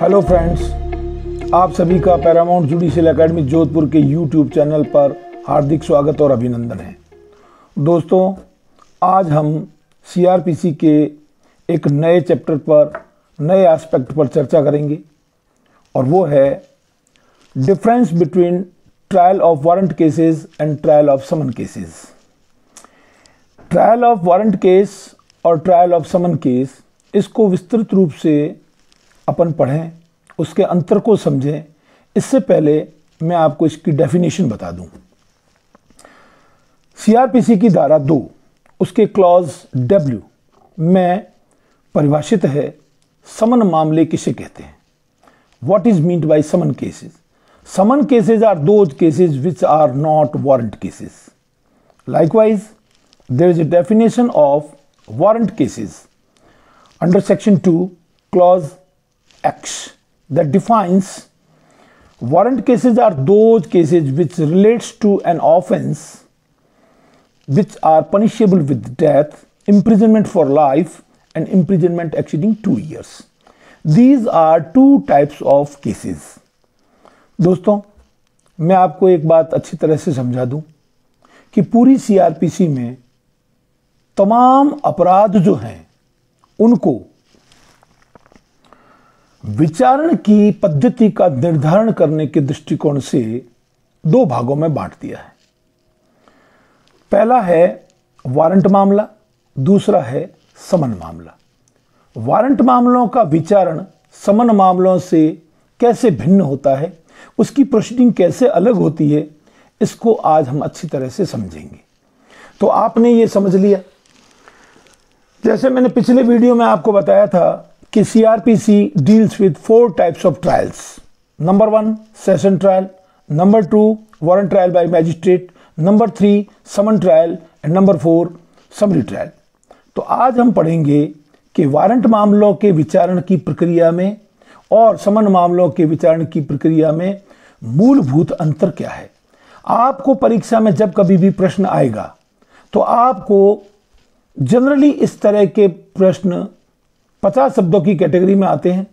Hello friends, आप सभी का पैरामाउंट जुडिशियल एकेडमी जोधपुर के यूट्यूब चैनल पर हार्दिक स्वागत और अभिनंदन है। दोस्तों, आज हम सीआरपीसी के एक नए चैप्टर पर, नए एस्पेक्ट पर चर्चा करेंगे और वो है difference between trial of warrant cases and trial of summon cases. Trial of warrant case और ट्रायल ऑफ समन केस, इसको विस्तृत रूप से अपन पढ़ें, उसके अंतर को समझें। इससे पहले मैं आपको इसकी डेफिनेशन बता दूं। सीआरपीसी की धारा 2 उसके क्लॉज W में परिभाषित है समन मामले किसे कहते हैं। What is meant by summon cases? Summon cases are those cases which are not warrant cases. Likewise there is a definition of warrant cases under section 2 clause X that defines warrant cases are those cases which relates to an offense which are punishable with death, imprisonment for life and imprisonment exceeding 2 years. These are two types of cases. दोस्तों, मैं आपको एक बात अच्छी तरह से समझा दूं कि पूरी सीआरपीसी में तमाम अपराध जो हैं उनको विचारण की पद्धति का निर्धारण करने के दृष्टिकोण से 2 भागों में बांट दिया है। पहला है वारंट मामला, दूसरा है समन मामला। वारंट मामलों का विचारण समन मामलों से कैसे भिन्न होता है, उसकी प्रोसीडिंग कैसे अलग होती है, इसको आज हम अच्छी तरह से समझेंगे। तो आपने ये समझ लिया, जैसे मैंने पिछले वीडियो में आपको बताया था कि CRPC deals with 4 types of trials. Number 1 session trial, number 2 warrant trial by magistrate, number 3 summon trial and number 4 summary trial. तो आज हम पढ़ेंगे कि वारंट मामलों के विचारण की प्रक्रिया में और समन मामलों के विचारण की प्रक्रिया में मूलभूत अंतर क्या है। आपको परीक्षा में जब कभी भी प्रश्न आएगा तो आपको जनरली इस तरह के प्रश्न 50 शब्दों की कैटेगरी में आते हैं।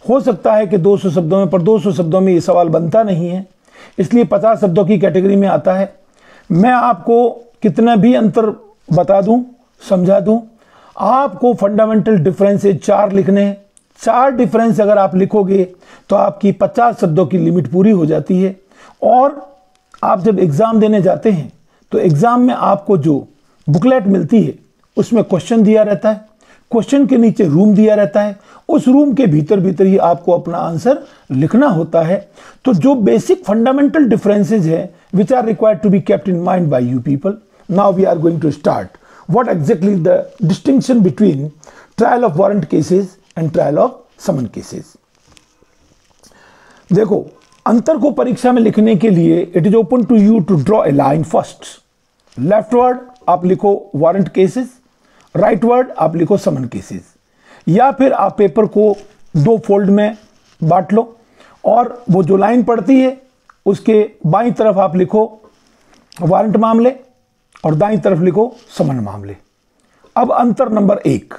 हो सकता है कि 200 शब्दों में, पर 200 शब्दों में ये सवाल बनता नहीं है, इसलिए 50 शब्दों की कैटेगरी में आता है। मैं आपको कितना भी अंतर बता दूं, समझा दूं, आपको फंडामेंटल डिफरेंसेस 4 लिखने हैं। 4 डिफरेंस अगर आप लिखोगे तो आपकी 50 शब्दों की लिमिट पूरी हो जाती है। और आप जब एग्जाम देने जाते हैं तो एग्जाम में आपको जो बुकलेट मिलती है उसमें क्वेश्चन दिया रहता है, क्वेश्चन के नीचे रूम दिया रहता है, उस रूम के भीतर भीतर ही आपको अपना आंसर लिखना होता है। तो जो बेसिक फंडामेंटल डिफरेंसेस है which are required to be kept in mind by you people. Now we are going to start what exactly the distinction between trial of warrant cases and trial of summon cases. देखो, अंतर को परीक्षा में लिखने के लिए it is open to you to draw a line. First left word आप लिखो वारंट केसेस, राइट वर्ड आप लिखो समन केसेस, या फिर आप पेपर को 2 फोल्ड में बांट लो और वो जो लाइन पड़ती है उसके बाईं तरफ आप लिखो वारंट मामले और दाईं तरफ लिखो समन मामले। अब अंतर नंबर 1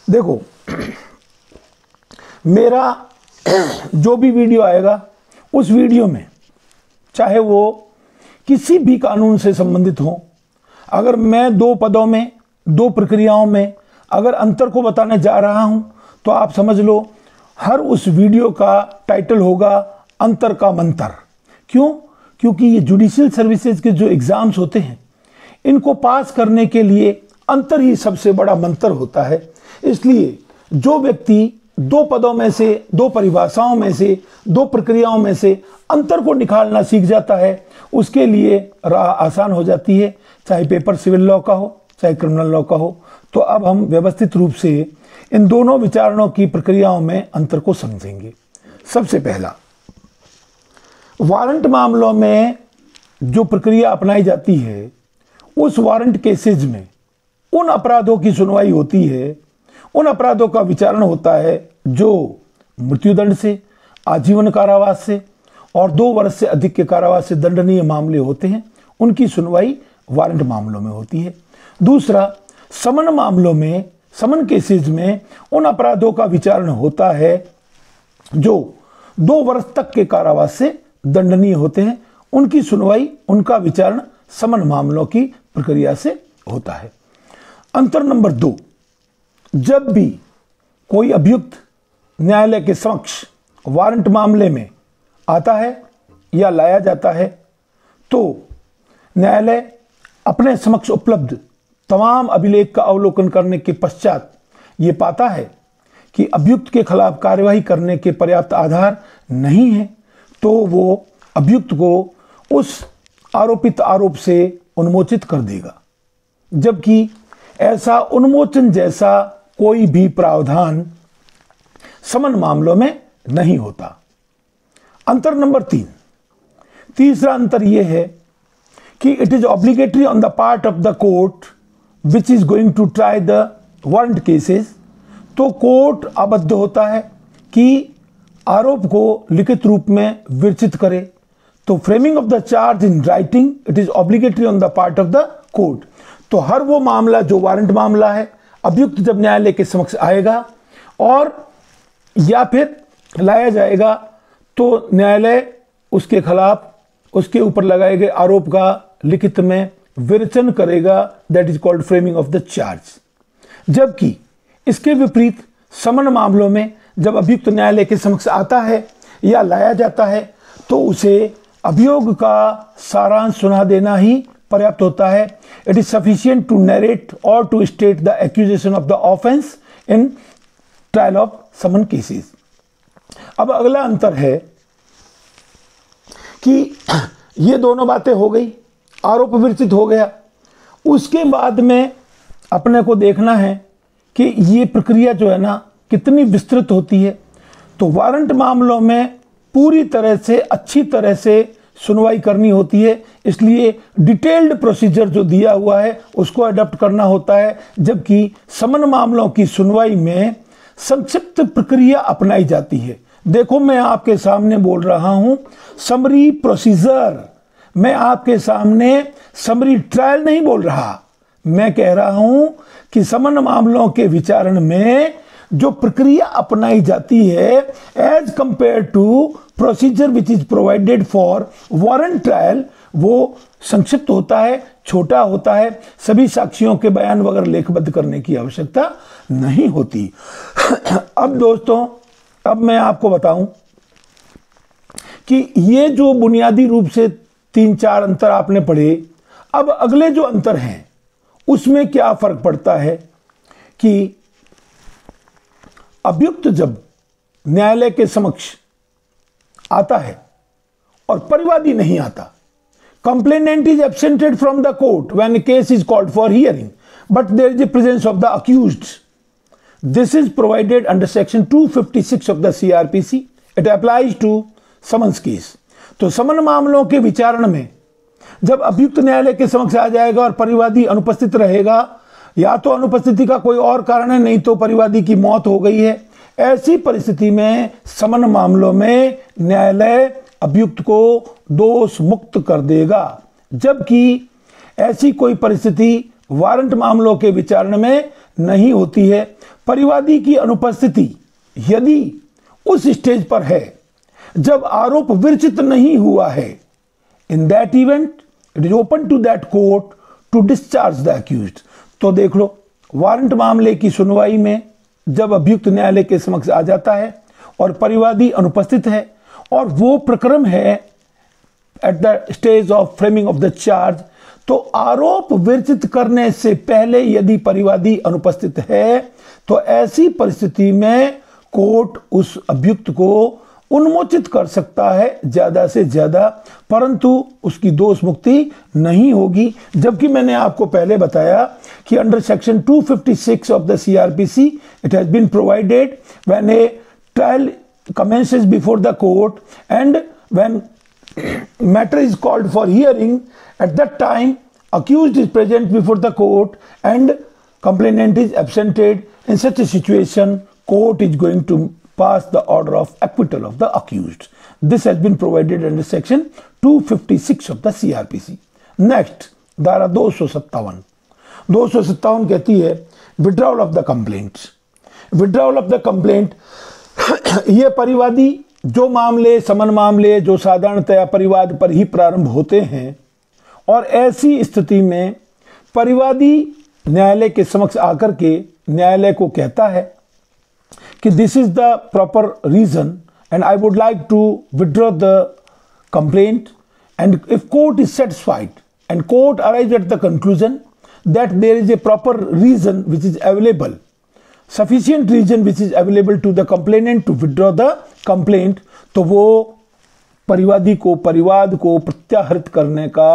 देखो, मेरा जो भी वीडियो आएगा उस वीडियो में चाहे वो किसी भी कानून से संबंधित हो, अगर मैं 2 पदों में, 2 प्रक्रियाओं में अगर अंतर को बताने जा रहा हूं तो आप समझ लो हर उस वीडियो का टाइटल होगा अंतर का मंतर। क्यों? क्योंकि ये जुडिशियल सर्विसेज के जो एग्जाम्स होते हैं इनको पास करने के लिए अंतर ही सबसे बड़ा मंतर होता है। इसलिए जो व्यक्ति 2 पदों में से, 2 परिभाषाओं में से, 2 प्रक्रियाओं में से अंतर को निकालना सीख जाता है, उसके लिए राह आसान हो जाती है, चाहे पेपर सिविल लॉ का हो चाहे क्रिमिनल लॉ का हो। तो अब हम व्यवस्थित रूप से इन दोनों विचारणों की प्रक्रियाओं में अंतर को समझेंगे। सबसे पहला, वारंट मामलों में जो प्रक्रिया अपनाई जाती है उस वारंट केसेज में उन अपराधों की सुनवाई होती है, उन अपराधों का विचारण होता है जो मृत्युदंड से, आजीवन कारावास से और 2 वर्ष से अधिक के कारावास से दंडनीय मामले होते हैं, उनकी सुनवाई वारंट मामलों में होती है। दूसरा, समन मामलों में, समन केसेस में उन अपराधों का विचारण होता है जो 2 वर्ष तक के कारावास से दंडनीय होते हैं, उनकी सुनवाई, उनका विचारण समन मामलों की प्रक्रिया से होता है। अंतर नंबर 2, जब भी कोई अभियुक्त न्यायालय के समक्ष वारंट मामले में आता है या लाया जाता है, तो न्यायालय अपने समक्ष उपलब्ध तमाम अभिलेख का अवलोकन करने के पश्चात ये पाता है कि अभियुक्त के खिलाफ कार्यवाही करने के पर्याप्त आधार नहीं है, तो वो अभियुक्त को उस आरोपित आरोप से उन्मोचित कर देगा, जबकि ऐसा उन्मोचन जैसा कोई भी प्रावधान समन मामलों में नहीं होता। अंतर नंबर 3, तीसरा अंतर यह है कि it is obligatory on the part of the court which is going to try the warrant cases. तो कोर्ट आबद्ध होता है कि आरोप को लिखित रूप में विरचित करे। तो framing of the charge in writing it is obligatory on the part of the court. तो हर वो मामला जो वारंट मामला है, अभियुक्त जब न्यायालय के समक्ष आएगा और या फिर लाया जाएगा, तो न्यायालय उसके खिलाफ, उसके ऊपर लगाए गए आरोप का लिखित में विरचन करेगा। That is called framing of the charge. जबकि इसके विपरीत समन मामलों में जब अभियुक्त न्यायालय के समक्ष आता है या लाया जाता है, तो उसे अभियोग का सारांश सुना देना ही पर्याप्त होता है। It is sufficient to narrate or to state the accusation of the offence in trial of summon cases. अब अगला अंतर है कि ये दोनों बातें हो गई, आरोप विरचित हो गया, उसके बाद में अपने को देखना है कि ये प्रक्रिया जो है ना कितनी विस्तृत होती है। तो वारंट मामलों में पूरी तरह से, अच्छी तरह से सुनवाई करनी होती है, इसलिए डिटेल्ड प्रोसीजर जो दिया हुआ है उसको अडॉप्ट करना होता है। जबकि समन मामलों की सुनवाई में संक्षिप्त प्रक्रिया अपनाई जाती है। देखो, मैं आपके सामने बोल रहा हूं समरी प्रोसीजर, मैं आपके सामने समरी ट्रायल नहीं बोल रहा। मैं कह रहा हूं कि समन मामलों के विचारण में जो प्रक्रिया अपनाई जाती है as compare to procedure which is provided for warrant trial, वो संक्षिप्त होता है, छोटा होता है, सभी साक्षियों के बयान वगैरह लेखबद्ध करने की आवश्यकता नहीं होती। अब दोस्तों, अब मैं आपको बताऊं कि ये जो बुनियादी रूप से 3-4 अंतर आपने पढ़े, अब अगले जो अंतर हैं उसमें क्या फर्क पड़ता है कि अभियुक्त जब न्यायालय के समक्ष आता है और परिवादी नहीं आता, complainant is absented from the court when a case is called for hearing, but there is a presence of the accused. This is provided under section 256 of the CRPC. It applies to summons case. तो समन मामलों के विचारण में जब अभियुक्त न्यायालय के समक्ष आ जाएगा और परिवादी अनुपस्थित रहेगा, या तो अनुपस्थिति का कोई और कारण है, नहीं तो परिवादी की मौत हो गई है, ऐसी परिस्थिति में समन मामलों में न्यायालय अभियुक्त को दोष मुक्त कर देगा। जबकि ऐसी कोई परिस्थिति वारंट मामलों के विचारण में नहीं होती है। परिवादी की अनुपस्थिति यदि उस स्टेज पर है जब आरोप विरचित नहीं हुआ है, in that event it is open to that court to discharge the accused. तो देख लो, वारंट मामले की सुनवाई में जब अभियुक्त न्यायालय के समक्ष आ जाता है और परिवादी अनुपस्थित है और वो प्रकरण है at the stage of framing of the charge, तो आरोप विरचित करने से पहले यदि परिवादी अनुपस्थित है, तो ऐसी परिस्थिति में कोर्ट उस अभियुक्त को उन्मोचित कर सकता है ज्यादा से ज्यादा, परंतु उसकी दोष मुक्ति नहीं होगी। जबकि मैंने आपको पहले बताया कि under section 256 of the CRPC it has been provided when a trial commences before the court and when matter is called for hearing, at that time accused is present before the court and complainant is absented. In such a situation, court is going to pass the order of acquittal of the accused. This has been provided under section 256 of the CRPC. Next, धारा 257 कहती है withdrawal of the complaint. Withdrawal of the complaint ये परिवादी जो मामले, समन मामले जो साधारणतया परिवाद पर ही प्रारंभ होते हैं, और ऐसी स्थिति में परिवादी न्यायालय के समक्ष आकर के न्यायालय को कहता है कि this is the proper reason and I would like to withdraw the complaint, and if court is satisfied and court arrives at the conclusion that there is a proper reason which is available, sufficient reason which is available to the complainant to withdraw the complaint, तो वो परिवादी को परिवाद को प्रत्याहृत करने का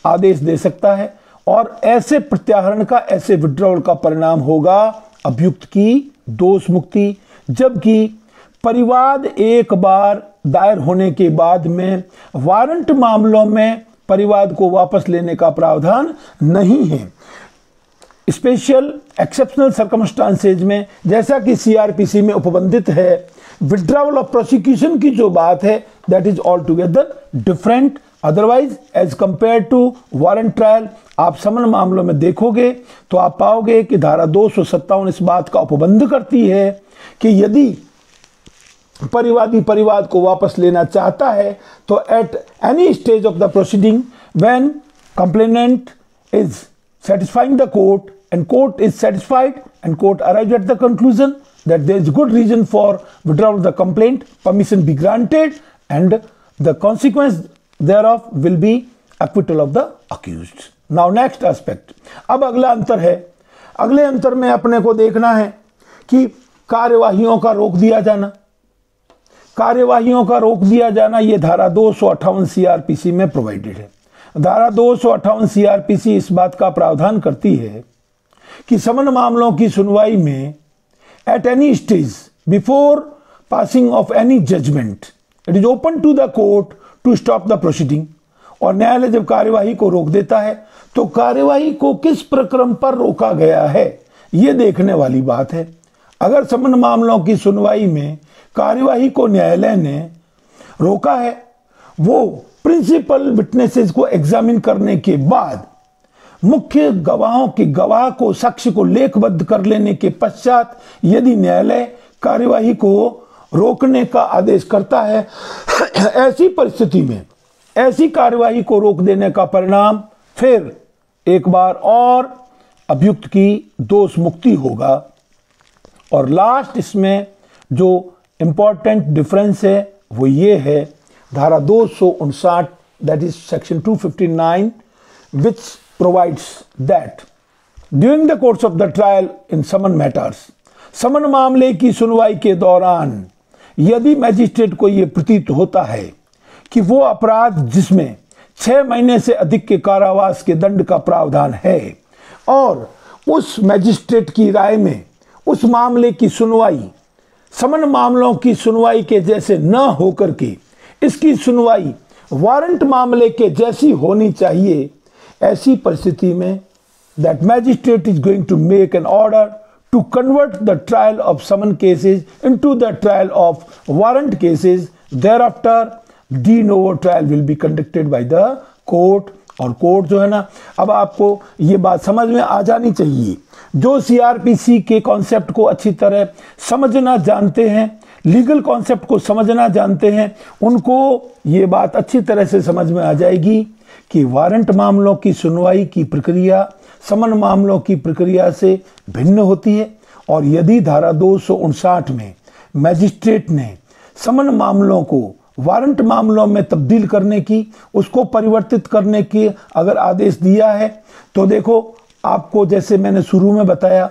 आदेश दे सकता है, और ऐसे प्रत्याहरण का, ऐसे विड्रॉल का परिणाम होगा अभियुक्त की दोष मुक्ति। जबकि परिवाद एक बार दायर होने के बाद में वारंट मामलों में परिवाद को वापस लेने का प्रावधान नहीं है। स्पेशल एक्सेप्शनल सर्कमस्टांसेज में, जैसा कि सीआरपीसी में उपबंधित है, विड्रॉवल ऑफ प्रोसिक्यूशन की जो बात है that is all together different. Otherwise as compare to warrant trial, आप समन मामलों में देखोगे तो आप पाओगे कि धारा 257 इस बात का उपबंध करती है कि यदि परिवादी परिवाद को वापस लेना चाहता है तो eight any stage of the proceeding when complainant is satisfying the court and court is satisfied and court arrives at the conclusion that there is good reason for withdrawal of the complaint, permission be granted and the consequence thereof will be acquittal of the accused. Now next aspect, अब अगला अंतर है। अगले अंतर में अपने को देखना है कि कार्यवाहियों का रोक दिया जाना। कार्यवाहियों का रोक दिया जाना ये धारा 258 सीआरपीसी में प्रोवाइडेड है। धारा 258 सीआरपीसी इस बात का प्रावधान करती है कि समन मामलों की सुनवाई में at any stage before passing of any judgment it is open to the court to stop the proceeding. और न्यायालय जब कार्यवाही को रोक देता है तो कार्यवाही को किस प्रक्रम पर रोका गया है यह देखने वाली बात है। अगर समन मामलों की सुनवाई में कार्यवाही को न्यायालय ने रोका है, वो प्रिंसिपल विटनेसेस को एग्जामिन करने के बाद मुख्य गवाहों के गवाह को, साक्ष्य को लेखबद्ध कर लेने के पश्चात यदि न्यायालय कार्यवाही को रोकने का आदेश करता है, ऐसी परिस्थिति में ऐसी कार्यवाही को रोक देने का परिणाम फिर एक बार और अभियुक्त की दोष मुक्ति होगा। और लास्ट इसमें जो इंपॉर्टेंट डिफरेंस है वो ये है, धारा 259 that is section 259 which provides that during the course of the trial in summon matters, समन मामले की सुनवाई के दौरान यदि मैजिस्ट्रेट को यह प्रतीत होता है कि वो अपराध जिसमें 6 महीने से अधिक के कारावास के दंड का प्रावधान है और उस मैजिस्ट्रेट की राय में उस मामले की सुनवाई समन मामलों की सुनवाई के जैसे न होकर के इसकी सुनवाई वारंट मामले के जैसी होनी चाहिए, ऐसी परिस्थिति में that magistrate is going to make an order to convert the trial of summon cases into the trial of warrant cases. Thereafter de novo trial will be conducted by the court. और court जो है ना, अब आपको ये बात समझ में आ जानी चाहिए, जो सीआरपीसी के कॉन्सेप्ट को अच्छी तरह समझना जानते हैं, लीगल कॉन्सेप्ट को समझना जानते हैं, उनको ये बात अच्छी तरह से समझ में आ जाएगी कि वारंट मामलों की सुनवाई की प्रक्रिया समन मामलों की प्रक्रिया से भिन्न होती है। और यदि धारा 259 में मैजिस्ट्रेट ने समन मामलों को वारंट मामलों में तब्दील करने की, उसको परिवर्तित करने की अगर आदेश दिया है, तो देखो आपको जैसे मैंने शुरू में बताया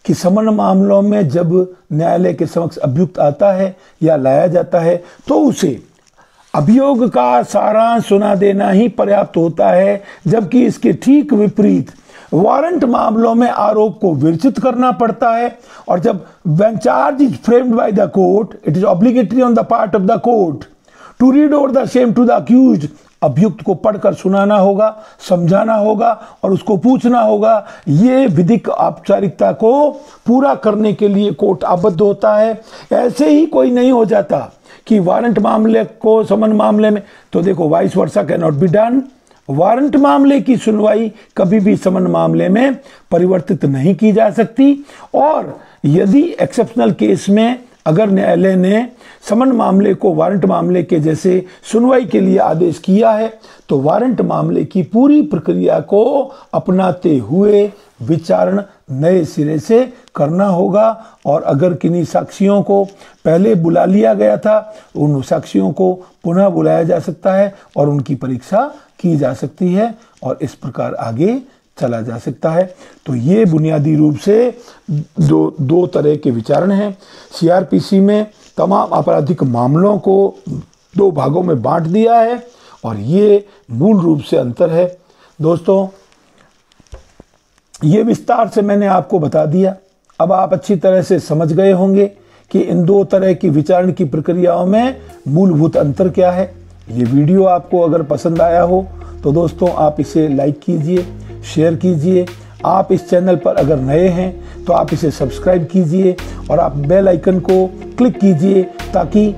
कि समन मामलों में जब न्यायालय के समक्ष अभियुक्त आता है या लाया जाता है तो उसे अभियोग का सारांश सुना देना ही पर्याप्त होता है, जबकि इसके ठीक विपरीत वारंट मामलों में आरोप को विरचित करना पड़ता है। और जब when charge is framed by the court, it is obligatory on the part of the court to read over the same to the accused. अभियुक्त को पढ़कर सुनाना होगा, समझाना होगा और उसको पूछना होगा। ये विधिक औपचारिकता को पूरा करने के लिए कोर्ट आबद्ध होता है। ऐसे ही कोई नहीं हो जाता कि वारंट मामले को समन मामले में, तो देखो vice versa can not be done. Warrant मामले की सुनवाई कभी भी समन मामले में परिवर्तित नहीं की जा सकती। और यदि एक्सेप्शनल केस में अगर न्यायालय ने समन मामले को वारंट मामले के जैसे सुनवाई के लिए आदेश किया है तो वारंट मामले की पूरी प्रक्रिया को अपनाते हुए विचारण नए सिरे से करना होगा। और अगर किन्हीं साक्षियों को पहले बुला लिया गया था, उन साक्षियों को पुनः बुलाया जा सकता है और उनकी परीक्षा की जा सकती है और इस प्रकार आगे चला जा सकता है। तो ये बुनियादी रूप से दो तरह के विचारण हैं। सीआरपीसी में तमाम आपराधिक मामलों को 2 भागों में बांट दिया है और ये मूल रूप से अंतर है। दोस्तों, ये विस्तार से मैंने आपको बता दिया। अब आप अच्छी तरह से समझ गए होंगे कि इन 2 तरह की विचारण की प्रक्रियाओं में मूलभूत अंतर क्या है। ये वीडियो आपको अगर पसंद आया हो तो दोस्तों आप इसे लाइक कीजिए, शेयर कीजिए। आप इस चैनल पर अगर नए हैं तो आप इसे सब्सक्राइब कीजिए और आप बेल आइकन को क्लिक कीजिए ताकि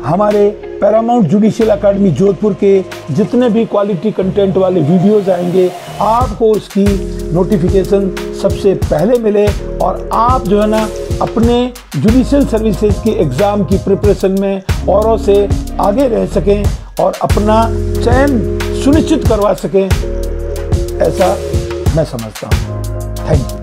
हमारे पैरामाउंट जुडिशियल अकेडमी जोधपुर के जितने भी क्वालिटी कंटेंट वाले वीडियोस आएंगे आपको उसकी नोटिफिकेशन सबसे पहले मिले और आप जो है ना अपने जुडिशियल सर्विसेज के एग्ज़ाम की प्रिपरेशन में औरों से आगे रह सकें और अपना चयन सुनिश्चित करवा सकें, ऐसा मैं समझता हूँ। Thank you.